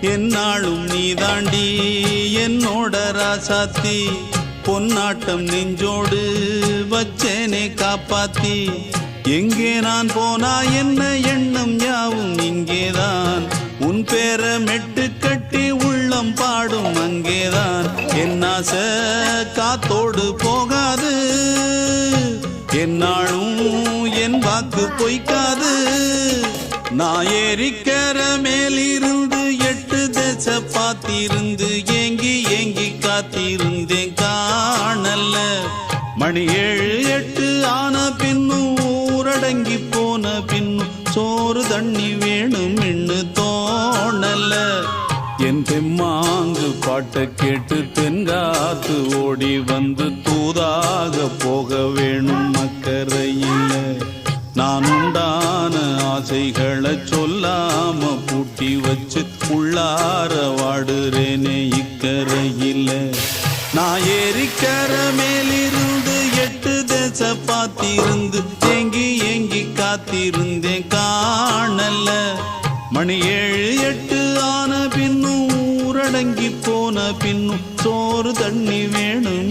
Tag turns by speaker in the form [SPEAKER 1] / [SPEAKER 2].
[SPEAKER 1] என்னாலும் நீ தாண்டி என்னோட ராசாத்தி பொன்னாட்டம் நெஞ்சோடு வச்சேனே காப்பாத்தி எங்கே நான் போனா என்ன எண்ணம் யாவும் இங்கேதான் உன் பேர மெட்டு கட்டி உள்ளம் பாடும் அங்கேதான் என் ஆசை காத்தோடு போகாது என்னாலும் என் வாக்கு பொய்க்காது நான் ஏறிக்கிற மேலிருந்து 8 தேச பார்த்திருந்து ஏங்கி ஏங்கி காத்திருந்தேன் காணல மணி 7 8 ஆன பின்னும் ஊரடங்கி போன பின்னும் சோறு தண்ணி வேணும் என்று தோணல என் தெம்மாங்கு பாட்டை கேட்டு தென்காத்து ஓடி வந்து தூதாக போக வேணும் அக்கறையில் நான் உண்டான ஆசைகளை சொல்லாம பூட்டி வச்சு உள்ளார வாடுறேனே இக்கரையில் நான் ஏறிக்கிற மேலிருந்து 8 தேச பார்த்திருந்து ஏங்கி ஏங்கி காத்திருந்தேன் காணல மணி 7 8 ஆன பின்னும் ஊரடங்கி போன பின்னும் சோறு தண்ணி வேணும்